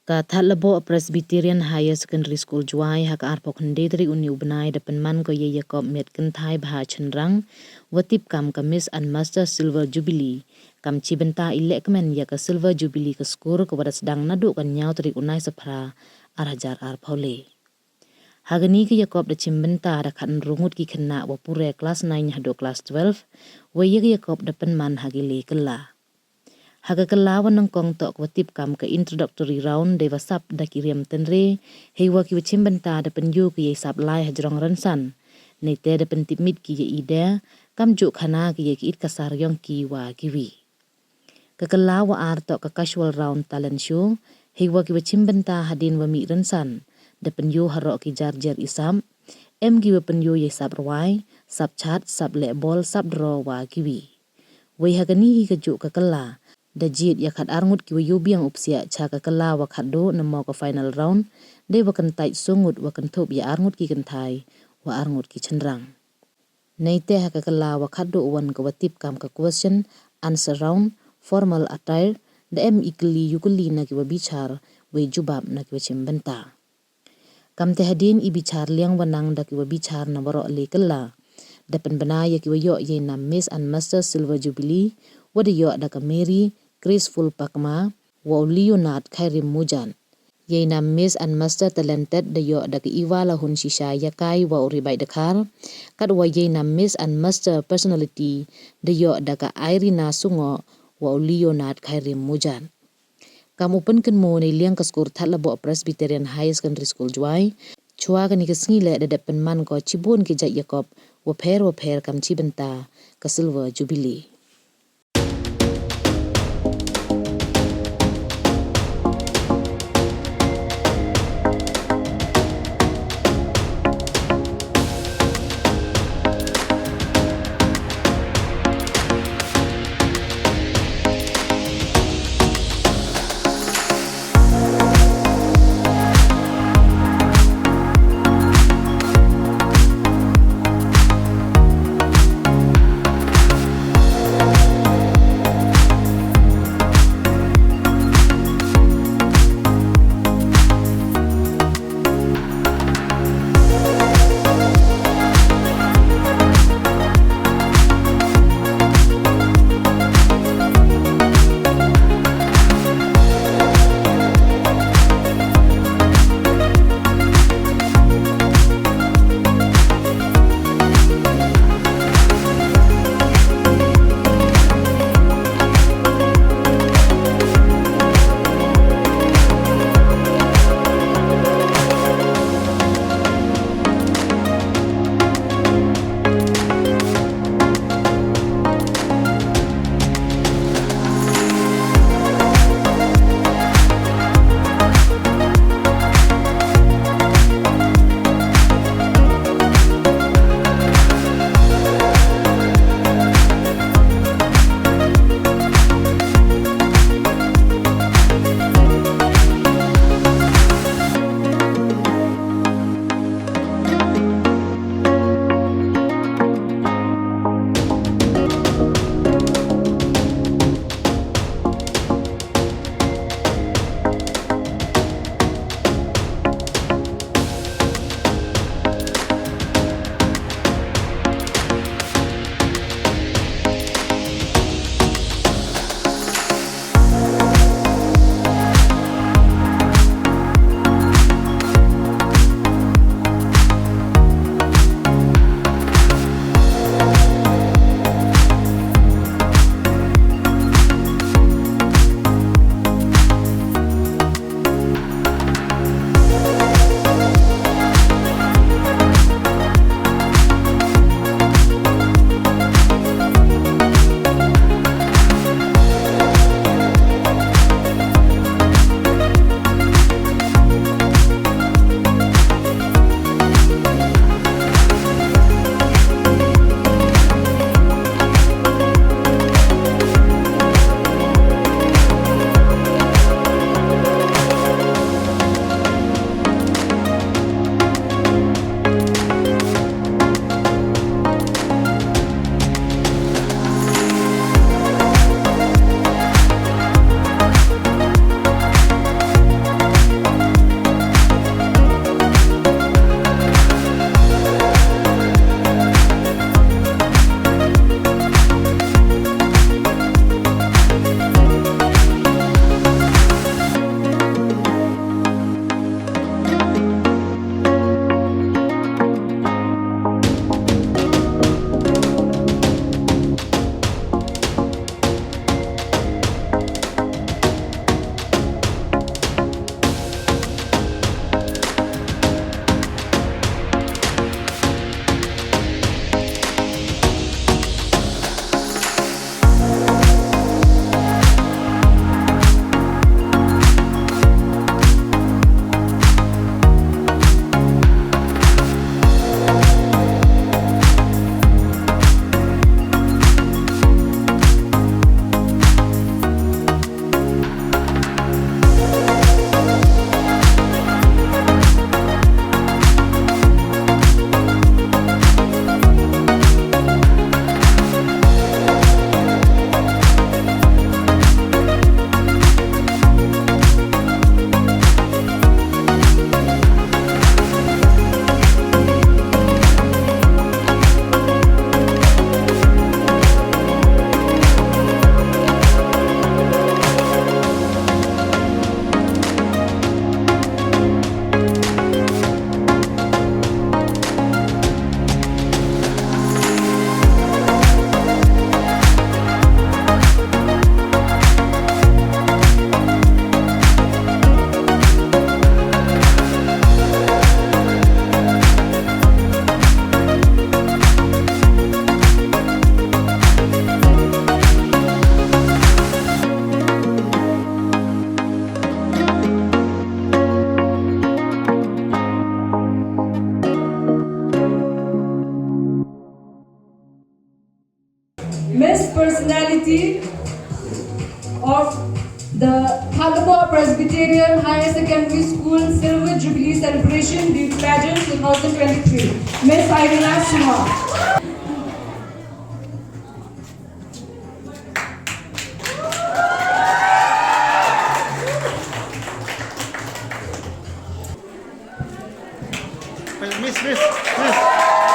Ka Thadlaboh Presbyterian HS School juai hak arpok hendedri uni ubnai depan man ko ye yakob met kentai bah chenrang watip kam kamis and master silver jubilee kam cibenta ilekmen ya ka silver jubilee ke skor ke wadas sedang nadu kan nyau teri unai sepra arajar arpole. Hagani ke yakob de cimbenta da kan rungut ki kena wapure kelas 9 hado kelas 12 we ye yakob depan man hagile kela. Haga kelawan ng kong tok watip kam ke introductory round de wasap da kiriam tenre hewa ki cimbenta da penju ki ye sap lai hajrong ransan ne te da pentipmit ki ye ide kam juk khana ki ye ki it kasar yong ki wa kiwi. Kekelawa ar tok ke casual round talent show hewa ki cimbenta hadin wa mi ransan da penju harok ki jarjer isam em ki wa penju ye sap rawai sap chat sap lebol sap draw wa kiwi. We hagani hi ke juk kekela da jit ya khat arngut ki yubi yang upsia cha ka kala wa khado na mo ka final round de wa kan tait sungut wa kan thop ya arngut ki kan thai wa arngut ki chenrang nei te ha ka kala wa khado wan ka watip kam ka question answer round formal attire da em ikli yukli na ki wa bichar we jubab na ki wa chimbenta kam te hadin i bichar liang wanang da ki wa bichar na waro le kala da pen banaya ki wa yo ye na miss and master silver jubilee wa de yo da ka mary graceful pakma wa leonard khairim mujan ye na miss and master talented de yo da iwala hun shisha yakai wa uri bai dakar kad wa ye na miss and master personality de yo da irina sungo wa leonard khairim mujan kamu pen ken mo ne liang ka skor Thadlaboh Presbyterian HS School juai chua ka ni ka sngi de depan man ko chibun ki jat yakob wa pher kam chibenta ka silver jubilee. personality of the Thadlaboh Presbyterian Higher Secondary School Silver Jubilee Celebration Beauty Pageant 2023, Miss Irina Suma. Miss.